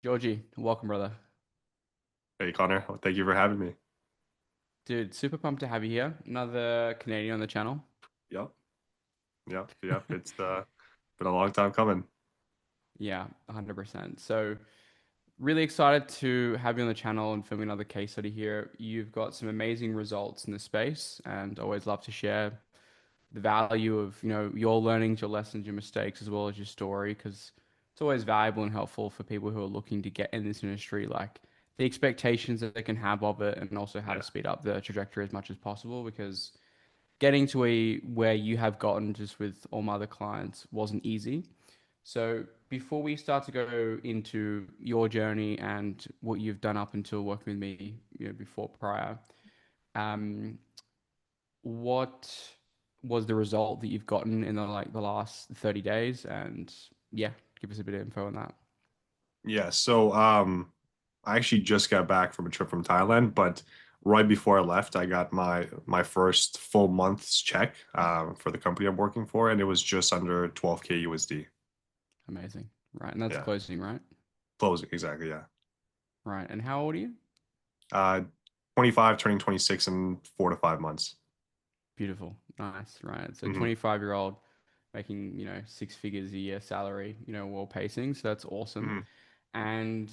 Georgie, welcome, brother. Hey Connor, thank you for having me. Dude, super pumped to have you here. Another Canadian on the channel. Yep, yep. It's been a long time coming. Yeah, 100%. So, really excited to have you on the channel and film another case study here. You've got some amazing results in this space, and always love to share the value of, your learnings, your lessons, your mistakes, as well as your story, because it's always valuable and helpful for people who are looking to get in this industry, like the expectations that they can have of it, and also how to Yeah, speed up the trajectory as much as possible, because getting to where you have gotten just with all my other clients wasn't easy. So before we start to go into your journey and what you've done up until working with me, before prior, um, what was the result that you've gotten in the last 30 days? And yeah, give us a bit of info on that. yeah. I actually just got back from a trip from Thailand, but right before I left, I got my first full month's check for the company I'm working for, and it was just under 12K USD. Amazing. Right. And that's Yeah, closing, right? closing exactly. Yeah, Right. And how old are you? uh, 25, turning 26 in 4 to 5 months. Beautiful. Nice. Right. So Hmm. 25-year-old making, six figures a year salary, well pacing. So that's awesome. Hmm. And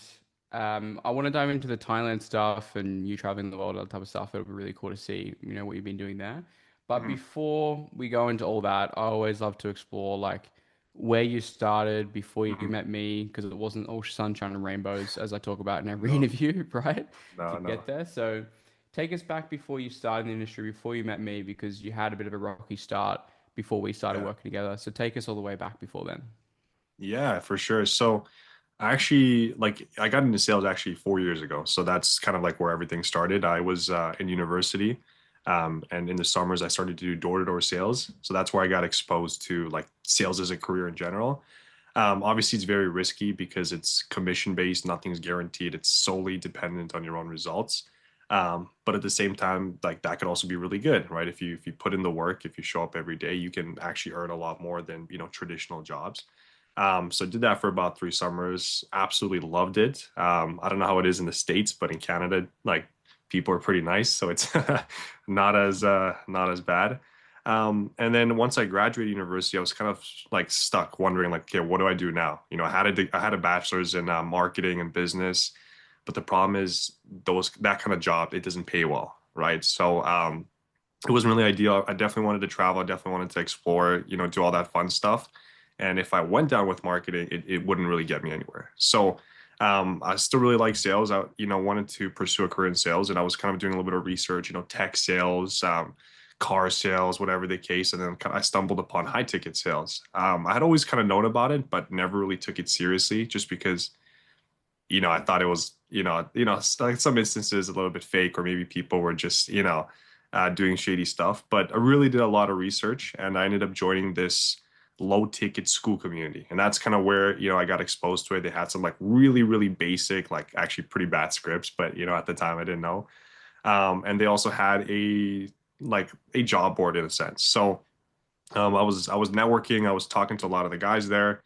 I want to dive into the Thailand stuff and you traveling the world, all that type of stuff. It'll be really cool to see, what you've been doing there. But Hmm. before we go into all that, I always love to explore like where you started before you Hmm. met me, because it wasn't all sunshine and rainbows as I talk about in every No, interview, right? To no. get there. So take us back before you started in the industry, before you met me, because you had a bit of a rocky start before we started Yeah. working together. So take us all the way back before then. Yeah, for sure. So I actually I got into sales actually 4 years ago. So that's kind of like where everything started. I was in university, and in the summers I started to do door-to-door sales. So that's where I got exposed to like sales as a career in general. Obviously, it's very risky because it's commission based, nothing's guaranteed. It's solely dependent on your own results. But at the same time, like that could also be really good, right? If you put in the work, if you show up every day, you can actually earn a lot more than traditional jobs. So I did that for about 3 summers. Absolutely loved it. I don't know how it is in the States, but in Canada, like people are pretty nice, so it's not as bad. And then once I graduated university, I was kind of like stuck, wondering like, okay, what do I do now? I had a bachelor's in marketing and business, but the problem is that kind of job it doesn't pay well, right? It wasn't really ideal. I definitely wanted to travel. I definitely wanted to explore, do all that fun stuff. And if I went down with marketing, it wouldn't really get me anywhere. I still really like sales. I, wanted to pursue a career in sales, and I was kind of doing a little bit of research, tech sales, car sales, whatever the case. And then I stumbled upon high ticket sales. I had always kind of known about it, but never really took it seriously, just because I thought it was, like some instances a little bit fake, or maybe people were just, doing shady stuff. But I really did a lot of research, and I ended up joining this low ticket school community. And that's kind of where, I got exposed to it. They had some like really, really basic, like actually pretty bad scripts, but, at the time I didn't know. And they also had a job board in a sense. I was networking. I was talking to a lot of the guys there,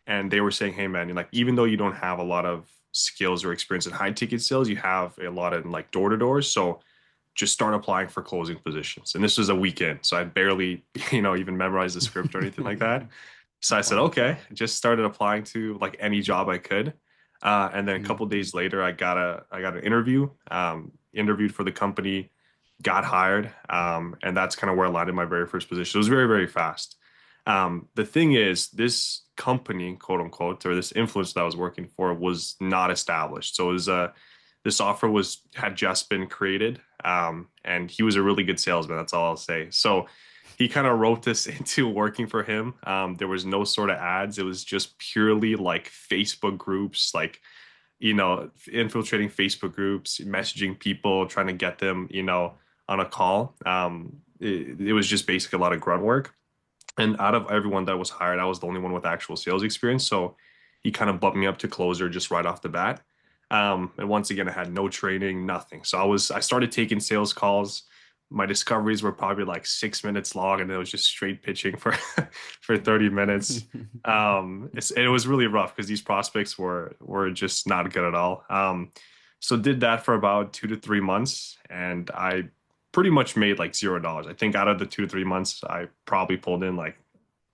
and they were saying, "Hey, man, like even though you don't have a lot of skills or experience in high ticket sales, you have a lot in like door to door. So just start applying for closing positions." And this was a weekend, so I barely, even memorized the script or anything like that. So I said, Fun. "Okay," just started applying to like any job I could. And then a Mm. couple days later, I got an interview. Interviewed for the company, got hired, and that's kind of where I landed my very first position. It was very, very fast. The thing is, this company, quote unquote, or this influence that I was working for was not established. So it was the software was had just been created, and he was a really good salesman. That's all I'll say. So he kind of roped us into working for him. There was no sort of ads. It was just purely like Facebook groups, like infiltrating Facebook groups, messaging people, trying to get them, on a call. It was just basically a lot of grunt work. And out of everyone that was hired, I was the only one with actual sales experience. So he kind of bumped me up to closer just right off the bat. And once again, I had no training, nothing. So I started taking sales calls, My discoveries were probably like 6 minutes long, and it was just straight pitching for for 30 minutes. It was really rough because these prospects were just not good at all. So did that for about 2 to 3 months, and I pretty much made like $0. I think out of the 2 to 3 months, I probably pulled in like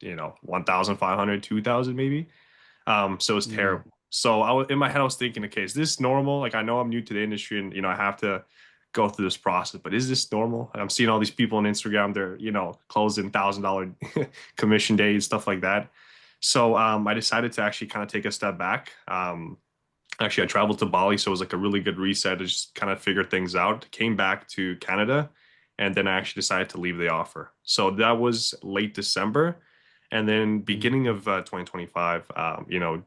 1,500, 2,000 maybe. So it was Mm. terrible. So I was in my head, I was thinking, okay, is this normal? Like I know I'm new to the industry and I have to go through this process, but is this normal? I'm seeing all these people on Instagram, they're, closing $1,000 commission days, stuff like that. So I decided to actually kind of take a step back. Actually, I traveled to Bali, so it was like a really good reset to just kind of figure things out. Came back to Canada, and then I actually decided to leave the offer. So that was late December. And then Mm. beginning of 2025,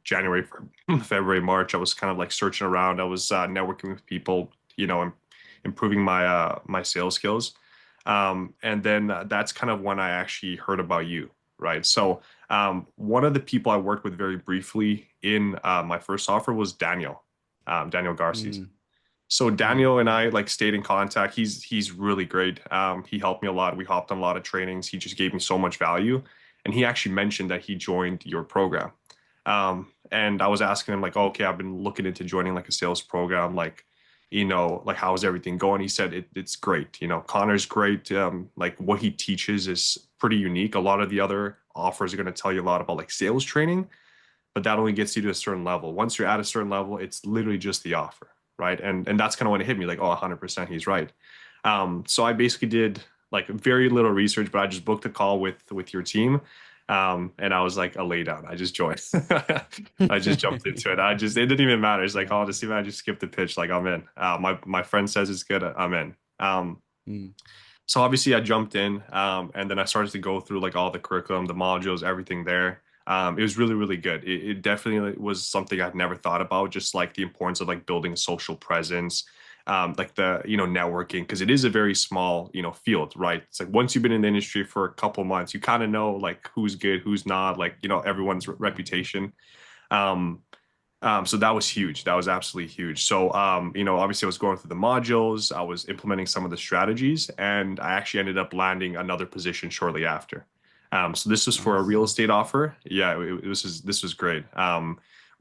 January, February, March, I was kind of like searching around. I was networking with people, improving my sales skills. And then that's kind of when I actually heard about you, right? So one of the people I worked with very briefly in my first offer was Daniel, Daniel Garces. Mm. So Mm. Daniel and I like stayed in contact. He's really great. He helped me a lot. We hopped on a lot of trainings. He just gave me so much value, and he actually mentioned that he joined your program. And I was asking him like, oh, okay, I've been looking into joining like a sales program, like, like how's everything going? He said it's great. Connor's great. Like what he teaches is pretty unique. A lot of the other offers are going to tell you a lot about like sales training, but that only gets you to a certain level. Once you're at a certain level, it's literally just the offer, right? And that's kind of when it hit me, like, oh, 100%, he's right. So I basically did like very little research, but I just booked a call with your team, and I was like a lay down. I just joined. I just jumped into it. It didn't even matter. It's like, Yeah. oh, just even I just skipped the pitch. Like I'm in. My friend says it's good. I'm in. Mm. So obviously I jumped in, and then I started to go through like all the curriculum, the modules, everything there. It was really, really good. It definitely was something I'd never thought about, just like the importance of like building a social presence, like the, networking, because it is a very small, field, right? It's like once you've been in the industry for a couple months, you kind of know like who's good, who's not, like, everyone's Yeah. reputation. Um, so that was huge. That was absolutely huge. So, obviously I was going through the modules, I was implementing some of the strategies, and I actually ended up landing another position shortly after. So this was for a Nice. real estate offer. Yeah, this was great.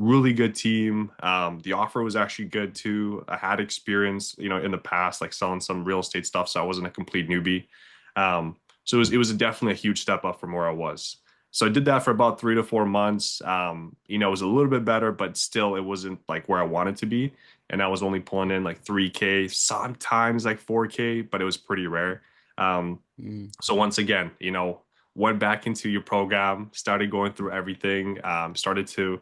Really good team. The offer was actually good too. I had experience, in the past, like selling some real estate stuff, so I wasn't a complete newbie. So it was definitely a huge step up from where I was. So I did that for about 3 to 4 months. It was a little bit better, but still it wasn't like where I wanted to be. And I was only pulling in like 3K, sometimes like 4K, but it was pretty rare. Um, Mm. so once again, went back into your program, started going through everything, started to,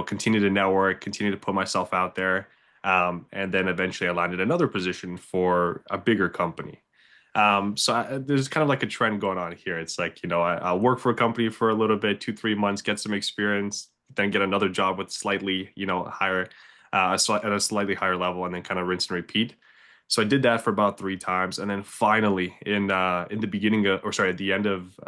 continue to network, continue to put myself out there. And then eventually I landed another position for a bigger company. There's kind of like a trend going on here. It's like, I'll work for a company for a little bit, 2, 3 months, get some experience, then get another job with slightly, higher, at a slightly higher level, and then kind of rinse and repeat. So I did that for about 3 times, and then finally, in the beginning of, or sorry, at the end of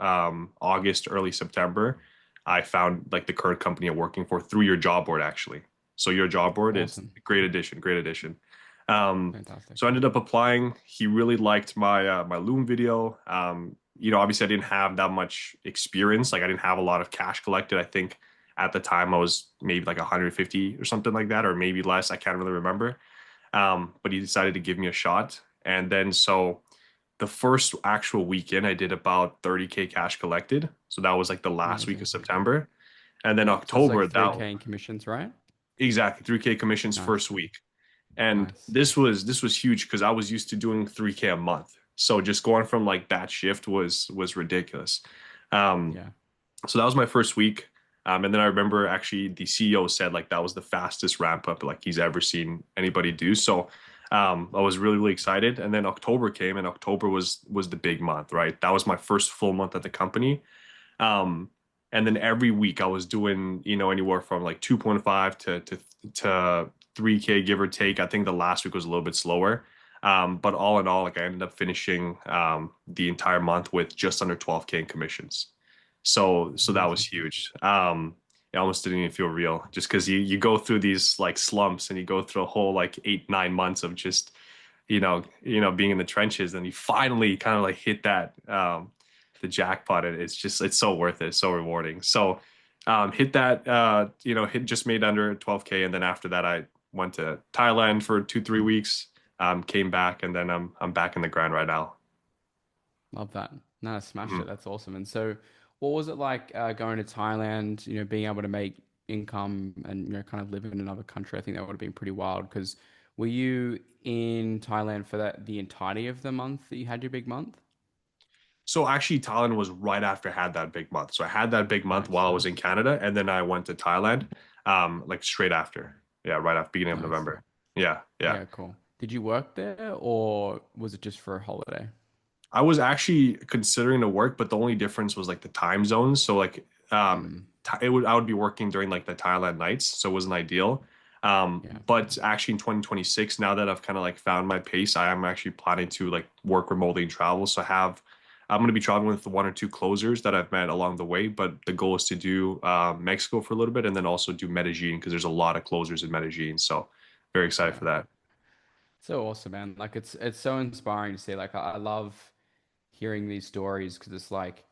August, early September, I found like the current company I'm working for through your job board actually. So your job board, it's Awesome. a great addition, great addition. Um, Fantastic. so I ended up applying. He really liked my Loom video. Obviously I didn't have that much experience. Like I didn't have a lot of cash collected. I think at the time I was maybe like 150 or something like that, or maybe less. I can't really remember. But he decided to give me a shot. And then so the first actual weekend, I did about 30K cash collected. So that was like the last week of Amazing. September. And then So it's like October, that 3K in commissions, right? exactly 3K commissions Nice. first week. And Nice. this was huge because I was used to doing 3K a month. So just going from like that shift was ridiculous. Um, Yeah. so that was my first week. And then I remember actually the CEO said like that was the fastest ramp up like he's ever seen anybody do. So I was really, really excited. And then October came, and October was the big month, right? That was my first full month at the company. Um, and then every week I was doing, anywhere from like 2.5 to 3K give or take. I think the last week was a little bit slower. But all in all, like I ended up finishing the entire month with just under 12K in commissions. So that was Amazing. huge. It almost didn't even feel real, just because you go through these like slumps, and you go through a whole like 8, 9 months of just being in the trenches, and you finally kind of like hit that the jackpot, and it's so worth it, so rewarding. So hit that hit just made under 12K, and then after that I went to Thailand for 2 3 weeks, came back, and then I'm back in the grind right now. Love that. No, smashed Mhm. it. That's awesome. And so, what was it like going to Thailand? Being able to make income and kind of live in another country. I think that would have been pretty wild. Because were you in Thailand for that the entirety of the month that you had your big month? So actually, Thailand was right after I had that big month. So I had that big month while Nice, I was in Canada, and then I went to Thailand, like straight after. Yeah, right after beginning of nice. November. Yeah, yeah. Yeah, cool. Did you work there or was it just for a holiday? I was actually considering to work, but the only difference was like the time zones. So like Mm, I would be working during like the Thailand nights, so it wasn't ideal. yeah, But actually in 2026, now that I've kind of like found my pace, I am actually planning to like work remotely and travel. So I'm going to be traveling with one or two closers that I've met along the way, but the goal is to do Mexico for a little bit and then also do Medellin because there's a lot of closers in Medellin. So very excited yeah. for that. So awesome, man. Like it's so inspiring to see. Like I love hearing these stories because it's like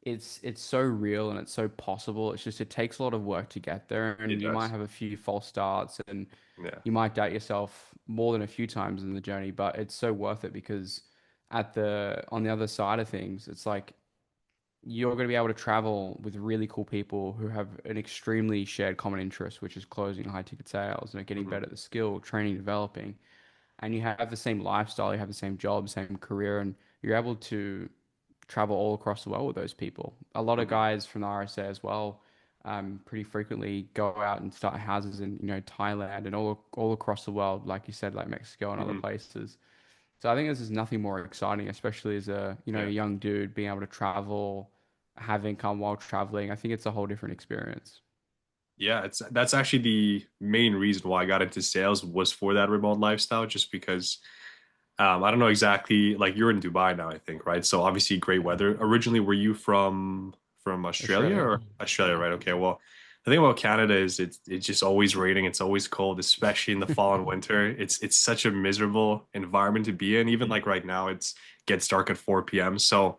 it's so real and it's so possible. It's just it takes a lot of work to get there, It and you might does. have a few false starts, and Yeah. you might doubt yourself more than a few times in the journey. But it's so worth it because at the on the other side of things, it's like you're going to be able to travel with really cool people who have an extremely shared common interest, which is closing high ticket sales and getting Mhm. better at the skill, training, developing. And you have the same lifestyle, you have the same job, same career, and you're able to travel all across the world with those people. A lot of Mhm. guys from the RSA as well, pretty frequently go out and start houses in Thailand and all across the world, like you said, like Mexico and other Mhm. places. So I think this is nothing more exciting, especially as a a Yeah. young dude being able to travel, have income while traveling. I think it's a whole different experience. Yeah, it's that's actually the main reason why I got into sales was for that remote lifestyle, just because I don't know exactly, like you're in Dubai now, I think, right? So obviously great Yeah. weather. Originally, were you from Australia Australia. or Australia, Yeah. right? Okay, well, the thing about Canada is it's just always raining, it's always cold, especially in the fall and winter. It's such a miserable environment to be in. Even like right now, it's gets dark at 4 p.m. So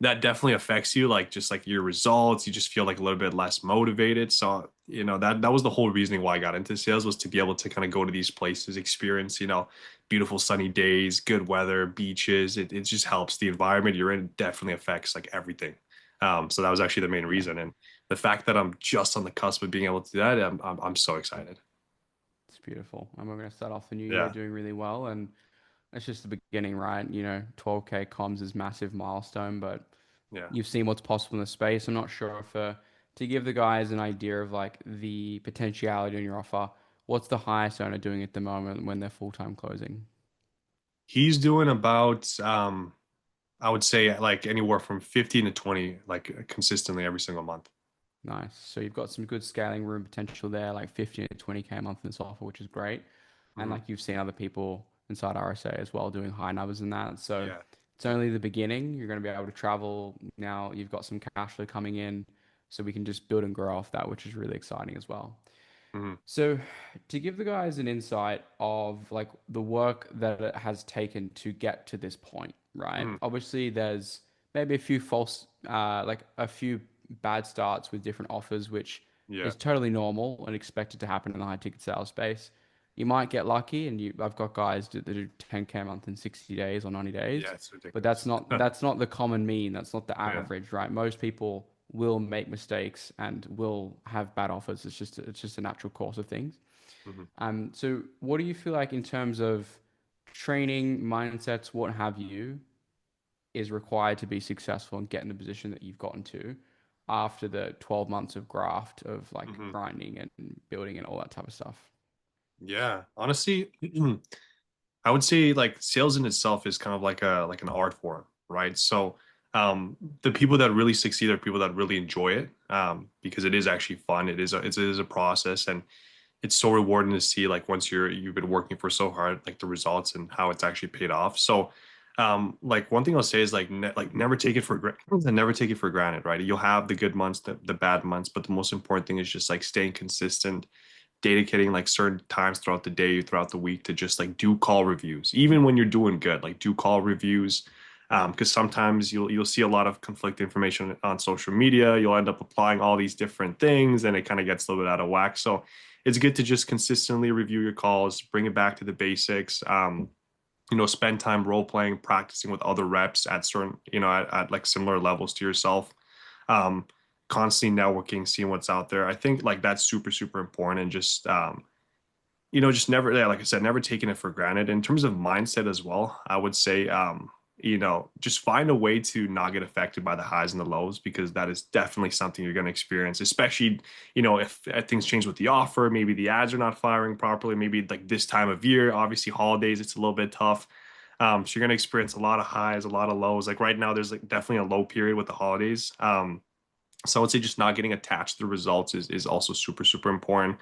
that definitely affects you, like just like your results. You just feel like a little bit less motivated. So that was the whole reasoning why I got into sales, was to be able to kind of go to these places, experience beautiful sunny days, good weather, beaches. It just helps the environment you're in. It definitely affects like everything. So that was actually the main Yeah. reason, and the fact that I'm just on the cusp of being able to do that, I'm so excited. It's beautiful. And we're going to start off the new year Yeah, doing really well. And it's just the beginning, right? 12K comms is massive milestone, but yeah. you've seen what's possible in the space. I'm not sure if to give the guys an idea of like the potentiality on your offer, what's the highest owner doing at the moment when they're full-time closing? He's doing about I would say like anywhere from 15 to 20, like consistently every single month. Nice. So you've got some good scaling room potential there, like 15 to 20K a month in this offer, which is great. And Mhm. like you've seen other people inside RSA as well doing high numbers in that. So Yeah. it's only the beginning. You're going to be able to travel now. You've got some cash flow coming in, so we can just build and grow off that, which is really exciting as well. Mhm. So, to give the guys an insight of like the work that it has taken to get to this point, right? Mhm. Obviously, there's maybe a few false, like a few bad starts with different offers, which Yeah. is totally normal and expected to happen in the high ticket sales space. You might get lucky, and I've got guys that do 10K a month in 60 days or 90 Yeah, days, it's but ridiculous. that's not the common mean. That's not the Yeah. average, right? Most people will make mistakes and will have bad offers. It's just a natural course of things. Mhm. So what do you feel like in terms of training, mindsets, what have you, is required to be successful and get in the position that you've gotten to after the 12 months of graft of like Mhm. grinding and building and all that type of stuff? Yeah. Honestly, I would say like sales in itself is kind of like an art form, right? So the people that really succeed are people that really enjoy it, because it is actually fun. It is a process, and it's so rewarding to see like once you've been working for so hard, like the results and how it's actually paid off. So like one thing I'll say is like never take it for granted, and never take it for granted, right? You'll have the good months, the bad months, but the most important thing is just like staying consistent, dedicating like certain times throughout the day, throughout the week to just like do call reviews, even when you're doing good, like do call reviews. Because sometimes you'll see a lot of conflict information on social media. You'll end up applying all these different things, and it kind of gets a little bit out of whack. So it's good to just consistently review your calls, bring it back to the basics. Spend time role playing, practicing with other reps at certain, at like similar levels to yourself. Um, Constantly networking, seeing what's out there. I think like that's super, super important, and just never, yeah, like I said, never taking it for granted. In terms of mindset as well, I would say, just find a way to not get affected by the highs and the lows, because that is definitely something you're going to experience, especially, if things change with the offer, maybe the ads are not firing properly, maybe like this time of year, obviously holidays, it's a little bit tough. So you're going to experience a lot of highs, a lot of lows. Like right now, there's like definitely a low period with the holidays. So I would say just not getting attached to the results is also super, super important.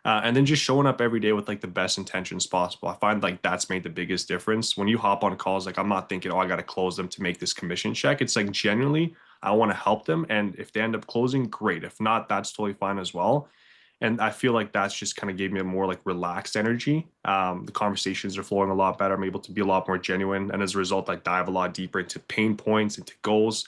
And then just showing up every day with like the best intentions possible. I find like that's made the biggest difference. When you hop on calls, like I'm not thinking, oh, I got to close them to make this commission check. It's like genuinely, I want to help them. And if they end up closing, great. If not, that's totally fine as well. And I feel like that's just kind of gave me a more like relaxed energy. The conversations are flowing a lot better. I'm able to be a lot more genuine. And as a result, I dive a lot deeper into pain points, into goals,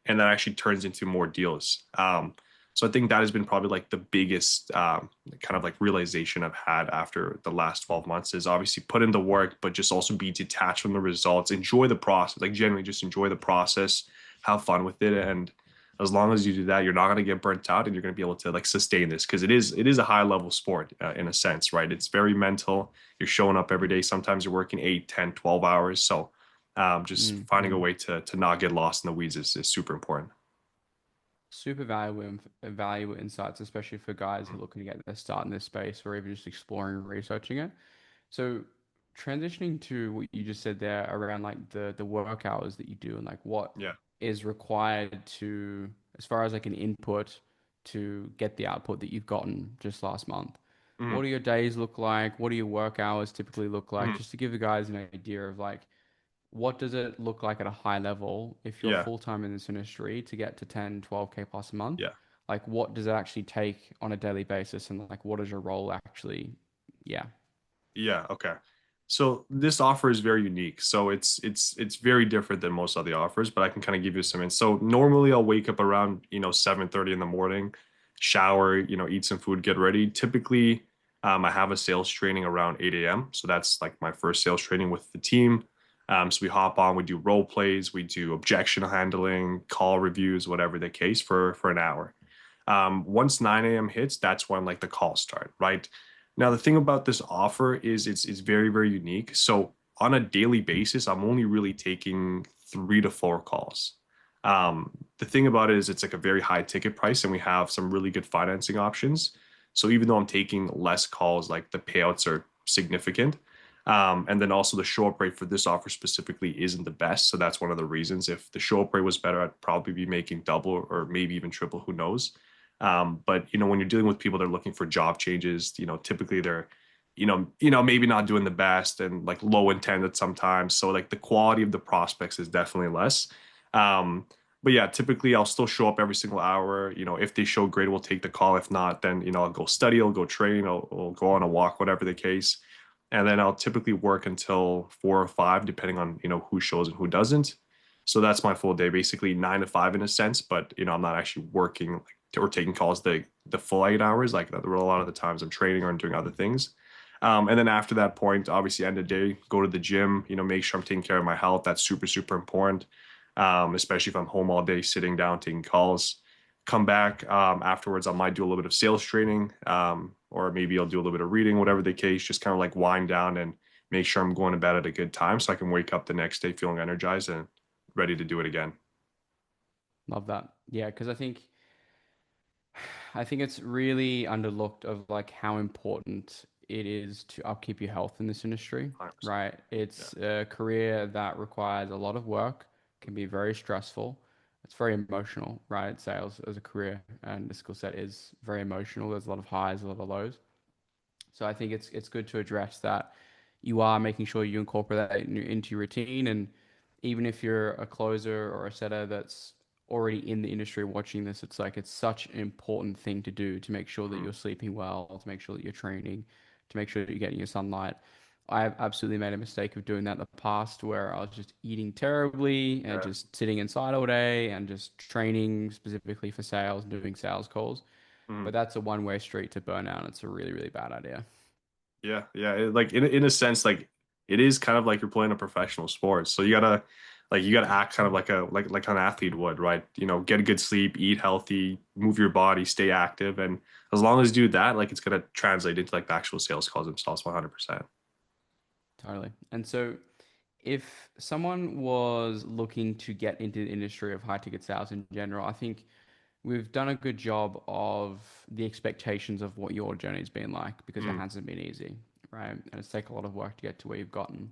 and that actually turns into more deals. So I think that has been probably like the biggest kind of like realization I've had after the last 12 months is obviously put in the work, but just also be detached from the results, enjoy the process, like generally just enjoy the process, have fun with it. And as long as you do that, you're not going to get burnt out, and you're going to be able to like sustain this, because it is a high level sport in a sense, right? It's very mental. You're showing up every day. Sometimes you're working 8, 10, 12 hours. So just finding a Mm-hmm. way to not get lost in the weeds is super important. Super valuable insights, especially for guys who are looking to get their start in this space or even just exploring and researching it. So transitioning to what you just said there around like the work hours that you do and like what Yeah. is required to as far as like an input to get the output that you've gotten just last month. Mhm. What do your days look like? What do your work hours typically look like? Mhm. Just to give the guys an idea of like what does it look like at a high level if you're Yeah. full time in this industry to get to 10, 12K plus a month? Yeah. Like, what does it actually take on a daily basis? And like, what is your role actually? Yeah. Yeah. Okay. So this offer is very unique. So it's very different than most other offers, but I can kind of give you some. So normally I'll wake up around 7:30 in the morning, shower, eat some food, get ready. Typically, I have a sales training around 8 a.m. So that's like my first sales training with the team. So we hop on, we do role plays, we do objection handling, call reviews, whatever the case, for an hour. Once 9 a.m. hits, that's when like the calls start, right? Now, the thing about this offer is it's very, very unique. So on a daily basis, I'm only really taking 3 to 4 calls. The thing about it is it's like a very high ticket price, and we have some really good financing options. So even though I'm taking less calls, like the payouts are significant. And then also the show up rate for this offer specifically isn't the best. So that's one of the reasons. If the show up rate was better, I'd probably be making double or maybe even triple, who knows? But when you're dealing with people that are looking for job changes, typically they're, maybe not doing the best and like low intended sometimes. So like the quality of the prospects is definitely less. Um, but yeah, typically I'll still show up every single hour. If they show great, we'll take the call. If not, then I'll go study, I'll go train, I'll go on a walk, whatever the case. And then I'll typically work until 4 or 5, depending on who shows and who doesn't. So that's my full day, basically 9 to 5 in a sense. But I'm not actually working like or taking calls the full 8 hours. Like a lot of the times I'm training or I'm doing other things. And then after that point, obviously end of the day, go to the gym. Make sure I'm taking care of my health. That's super super important. Especially if I'm home all day, sitting down, taking calls. Come back afterwards. I might do a little bit of sales training, or maybe I'll do a little bit of reading, whatever the case. Just kind of like wind down and make sure I'm going to bed at a good time, so I can wake up the next day feeling energized and ready to do it again. Love that. Yeah. Cause I think it's really underlooked of like how important it is to upkeep your health in this industry, 100%. right? Yeah. It's a career that requires a lot of work, can be very stressful. It's very emotional, right? Sales as a career and the skill set is very emotional. There's a lot of highs, a lot of lows. So I think it's good to address that you are making sure you incorporate that into your routine. And even if you're a closer or a setter that's already in the industry watching this, it's like it's such an important thing to do to make sure that Mhm. you're sleeping well, to make sure that you're training, to make sure that you're getting your sunlight. I have absolutely made a mistake of doing that in the past where I was just eating terribly and Yeah. just sitting inside all day and just training specifically for sales and doing sales calls. Mhm. But that's a one-way street to burnout. It's a really, really bad idea. Yeah, yeah. Like in a sense, like it is kind of like you're playing a professional sport. So you gotta act kind of like like an athlete would, right? Get a good sleep, eat healthy, move your body, stay active, and as long as you do that, like it's gonna translate into like the actual sales calls themselves 100%. Totally. And so if someone was looking to get into the industry of high ticket sales in general, I think we've done a good job of the expectations of what your journey's been like because it Mm, hasn't been easy, right? And it's taken a lot of work to get to where you've gotten.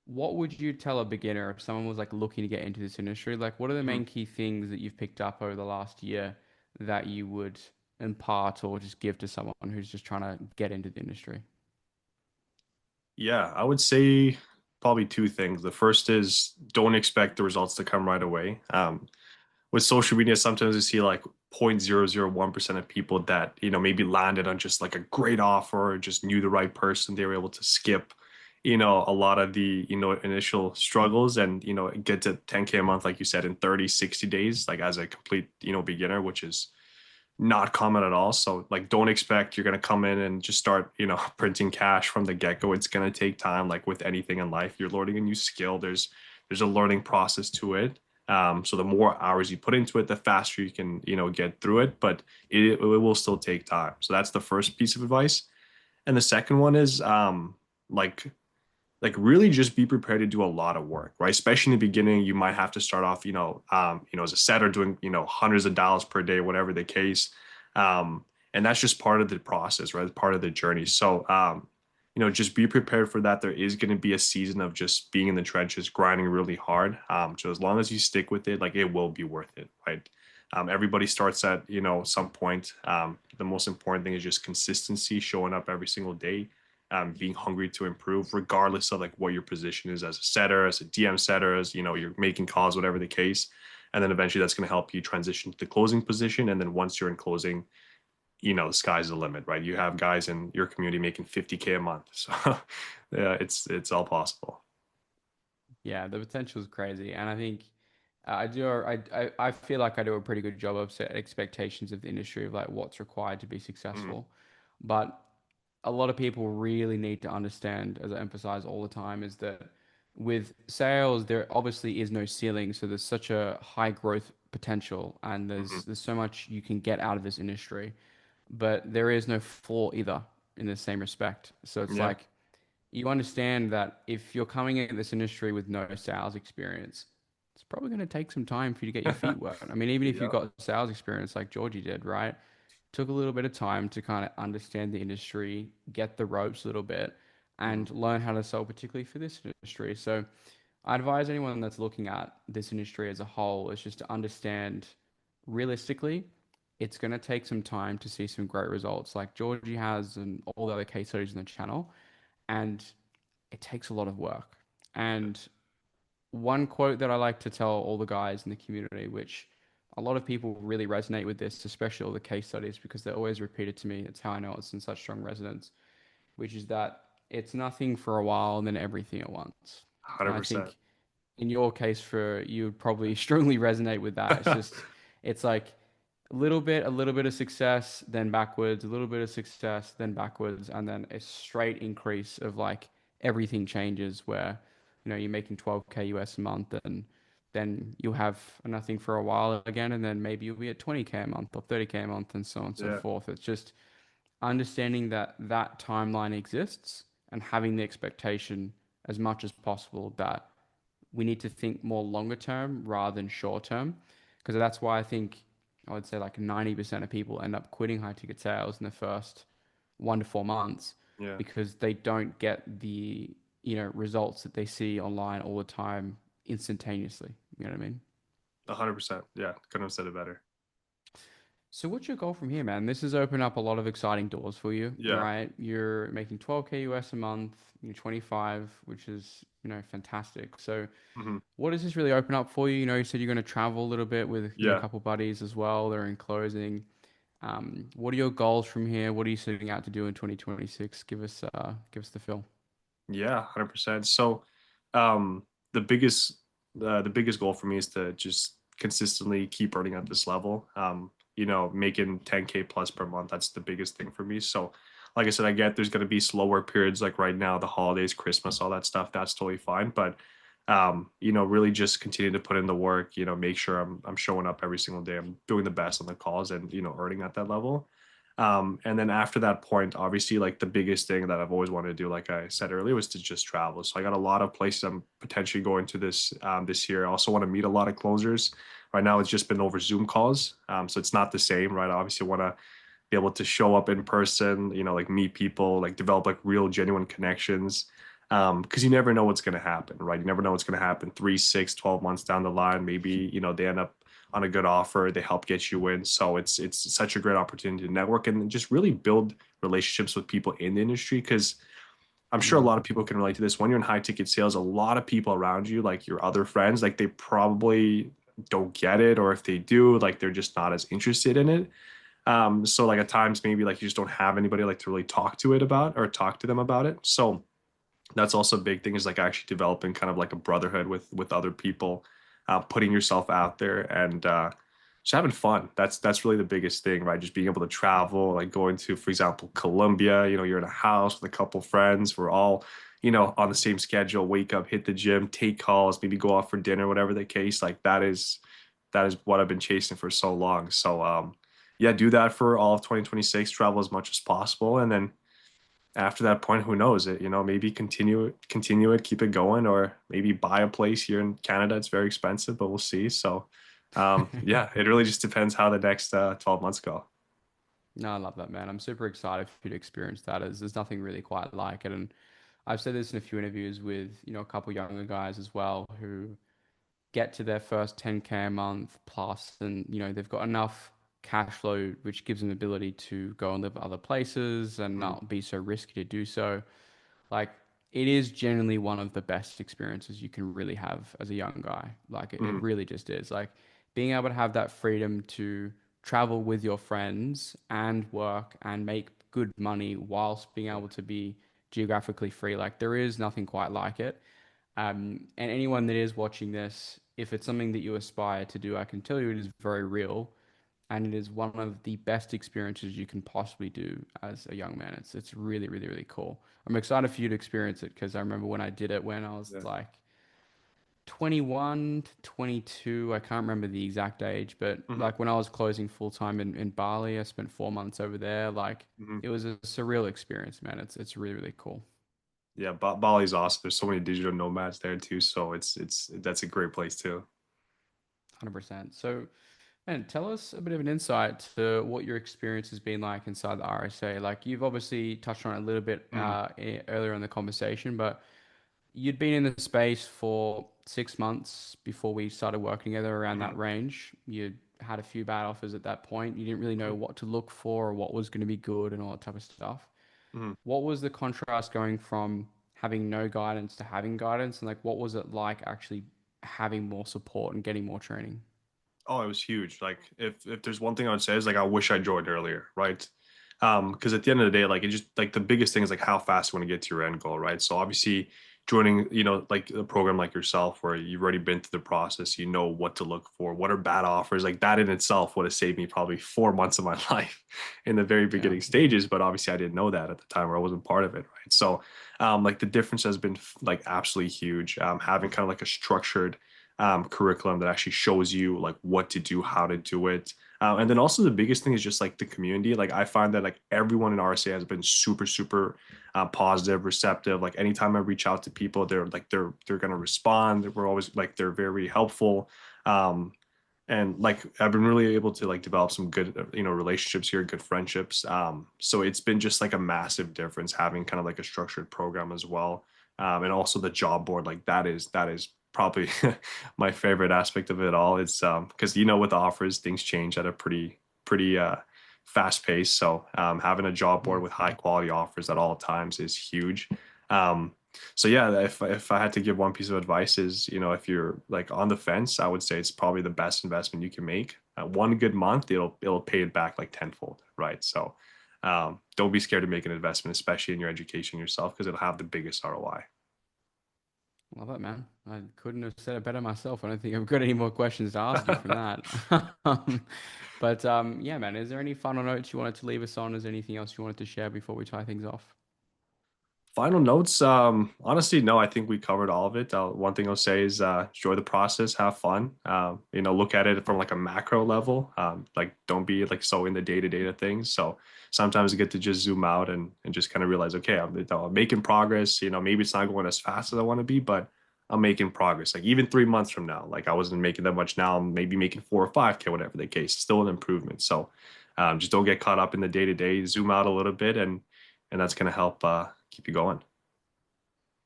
What would you tell a beginner if someone was like looking to get into this industry? Like, what are the mhm. main key things that you've picked up over the last year that you would impart or just give to someone who's just trying to get into the industry? Yeah, I would say probably two things. The first is don't expect the results to come right away. With social media, sometimes you see like 0.001% of people that, maybe landed on just like a great offer or just knew the right person. They were able to skip, a lot of the, initial struggles and, get to 10K a month, like you said, in 30, 60 days, like as a complete, beginner, which is not common at all. So like don't expect you're gonna come in and just start, printing cash from the get-go. It's gonna take time, like with anything in life. You're learning a new skill. There's a learning process to it. So the more hours you put into it, the faster you can, get through it. But it will still take time. So that's the first piece of advice. And the second one is like really just be prepared to do a lot of work, right? Especially in the beginning, you might have to start off, as a setter doing, hundreds of dollars per day, whatever the case. And that's just part of the process, right? Part of the journey. So, just be prepared for that. There is going to be a season of just being in the trenches, grinding really hard. So as long as you stick with it, like it will be worth it, right? Everybody starts at, some point. The most important thing is just consistency, showing up every single day, being hungry to improve, regardless of like what your position is as a setter, as a DM setter, as you're making calls, whatever the case. And then eventually that's going to help you transition to the closing position. And then once you're in closing, the sky's the limit, right? You have guys in your community making 50K a month. So yeah, it's all possible. Yeah, the potential is crazy, and I think I do. I feel like I do a pretty good job of set expectations of the industry of like what's required to be Mm, successful. But a lot of people really need to understand, as I emphasize all the time, is that with sales, there obviously is no ceiling. So there's such a high growth potential, and mhm. there's so much you can get out of this industry, but there is no floor either in the same respect. So it's Yeah. like you understand that if you're coming in this industry with no sales experience, it's probably going to take some time for you to get your feet wet. I mean, even if you've Yeah. got sales experience like Georgie did, right? Took a little bit of time to kind of understand the industry, get the ropes a little bit, Mhm. and learn how to sell, particularly for this industry. So I advise anyone that's looking at this industry as a whole is just to understand realistically, it's going to take some time to see some great results like Georgie has and all the other case studies in the channel. And it takes a lot of work. And one quote that I like to tell all the guys in the community, which a lot of people really resonate with this, especially all the case studies, because they're always repeated to me. It's how I know it's in such strong resonance, which is that it's nothing for a while and then everything at once. And I 100%. think in your case for you would probably strongly resonate with that. It's just it's like a little bit of success, then backwards, a little bit of success, then backwards, and then a straight increase of like everything changes where you're making 12K US a month and then you'll have nothing for a while again and then maybe you'll be at 20K a month or 30K a month and so on and so Yeah. forth. It's just understanding that that timeline exists and having the expectation as much as possible that we need to think more longer term rather than short term. Because that's why I think I would say like 90% of people end up quitting high ticket sales in the first 1 to 4 months Yeah. because they don't get the results that they see online all the time instantaneously. You know what I mean? 100%. Yeah. Couldn't have said it better. So what's your goal from here, man? This has opened up a lot of exciting doors for you, Yeah. right? You're making 12K US a month, you're 25, which is, fantastic. So Hmm. what does this really open up for you? You said you're going to travel a little bit with, a Yeah. couple buddies as well. They're in closing. What are your goals from here? What are you setting out to do in 2026? Give us the feel. Yeah, 100%. So, um, the biggest the biggest goal for me is to just consistently keep earning at this level. Making 10K plus per month. That's the biggest thing for me. So, like I said, I get there's going to be slower periods like right now, the holidays, Christmas, all that stuff. That's totally fine. But really just continue to put in the work. Make sure I'm showing up every single day. I'm doing the best on the calls and earning at that level. And then after that point, obviously, like the biggest thing that I've always wanted to do, like I said earlier, was to just travel. So I got a lot of places I'm potentially going to this year. I also want to meet a lot of closers. Right now, it's just been over Zoom calls, so it's not the same, right? I obviously want to be able to show up in person, like meet people, like develop like real, genuine connections. Because you never know what's going to happen, right? You never know what's going to happen 3, 6, 12 months down the line. Maybe, they end up on a good offer, they help get you in. So it's such a great opportunity to network and just really build relationships with people in the industry. Because I'm sure a Mm. lot of people can relate to this. When you're in high ticket sales, a lot of people around you, like your other friends, like they probably don't get it, or if they do, like they're just not as interested in it. So like at times maybe like you just don't have anybody like to really talk to them about it. So that's also a big thing, is like actually developing kind of like a brotherhood with other people, putting yourself out there and just having fun. That's really the biggest thing, right? Just being able to travel, like going to, for example, Colombia. You're in a house with a couple friends. We're all on the same schedule. Wake up, hit the gym, take calls, maybe go out for dinner, whatever the case. Like that is what I've been chasing for so long. So yeah, do that for all of 2026. Travel as much as possible, and then after that point, who knows it? Maybe continue it, keep it going, or maybe buy a place here in Canada. It's very expensive, but we'll see. So, yeah, it really just depends how the next 12 months go. No, I love that, man. I'm super excited for you to experience that, as there's nothing really quite like it. And I've said this in a few interviews with, a couple younger guys as well who get to their first 10K a month plus, and they've got enough cash flow which gives them the ability to go and live other places and Mm, not be so risky to do so. Like, it is generally one of the best experiences you can really have as a young guy. Like, it mm, really just is. Like, being able to have that freedom to travel with your friends and work and make good money whilst being able to be geographically free. Like, there is nothing quite like it. And anyone that is watching this, if it's something that you aspire to do, I can tell you it is very real, and it is one of the best experiences you can possibly do as a young man. It's really, really, really cool. I'm excited for you to experience it, because I remember when I did it when I was yeah. like 21 to 22. I can't remember the exact age, but Hmm. like when I was closing full time in Bali, I spent 4 months over there. Like, Hmm. it was a surreal experience, man. It's really, really cool. Yeah, Bali's awesome. There's so many digital nomads there too, so it's that's a great place too. 100%. So, and tell us a bit of an insight to what your experience has been like inside the RSA. Like, you've obviously touched on it a little bit Mm, earlier in the conversation, but you'd been in the space for 6 months before we started working together, around mhm, that range. You had a few bad offers at that point. You didn't really know mhm, what to look for or what was going to be good and all that type of stuff. mhm. What was the contrast going from having no guidance to having guidance? And like, what was it like actually having more support and getting more training? Oh, it was huge. Like if there's one thing I would say is like I wish I joined earlier, right? Because at the end of the day, like it just like the biggest thing is like how fast you want to get to your end goal, right? So obviously joining, like a program like yourself where you've already been through the process, you know what to look for, what are bad offers, like that in itself would have saved me probably 4 months of my life in the very Yeah. beginning stages. But obviously I didn't know that at the time, where I wasn't part of it, right? So like the difference has been like absolutely huge. Having kind of like a structured curriculum that actually shows you like what to do, how to do it. And then also the biggest thing is just like the community. Like I find that like everyone in RSA has been super, super positive, receptive. Like anytime I reach out to people, they're gonna respond. We're always like they're very helpful. Um, and like I've been really able to like develop some good relationships here, good friendships. So it's been just like a massive difference having kind of like a structured program as well. And also the job board, like that is probably my favorite aspect of it all. It's because with offers things change at a pretty fast paced. So having a job board with high Mm. quality offers at all times is huge. Um, so yeah, if I had to give one piece of advice is, you know, if you're like on the fence, I would say it's probably the best investment you can make. One good month, it'll pay it back like tenfold, right? So don't be scared to make an investment, especially in your education yourself, because it'll have the biggest ROI. Love it, man. I couldn't have said it better myself. I don't think I've got any more questions to ask you from that. Yeah, man, is there any final notes you wanted to leave us on? Is there anything else you wanted to share before we tie things off? Final notes. Honestly, no, I think we covered all of it. One thing I'll say is enjoy the process, have fun. You know, look at it from like a macro level. Like don't be like so in the day-to-day of things. So sometimes you get to just zoom out and just kind of realize, okay, I'm making progress. You know, maybe it's not going as fast as I want to be, but I'm making progress. Like even 3 months from now, like I wasn't making that much now, I'm maybe making 4 or 5K, whatever the case, still an improvement. So just don't get caught up in the day-to-day, zoom out a little bit and that's going to help keep you going.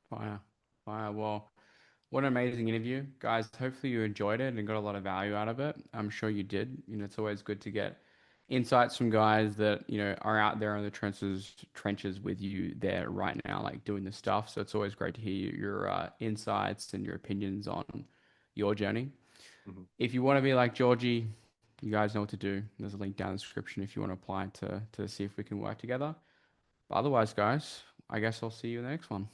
Fire. Fire. Well, what an amazing interview, guys. Hopefully you enjoyed it and got a lot of value out of it. I'm sure you did. You know, it's always good to get insights from guys that, you know, are out there in the trenches with you there right now, like doing this stuff. So it's always great to hear your insights and your opinions on your journey. Mhm. If you want to be like Georgie, you guys know what to do. There's a link down in the description if you want to apply to see if we can work together. But otherwise, guys, I guess I'll see you in the next one.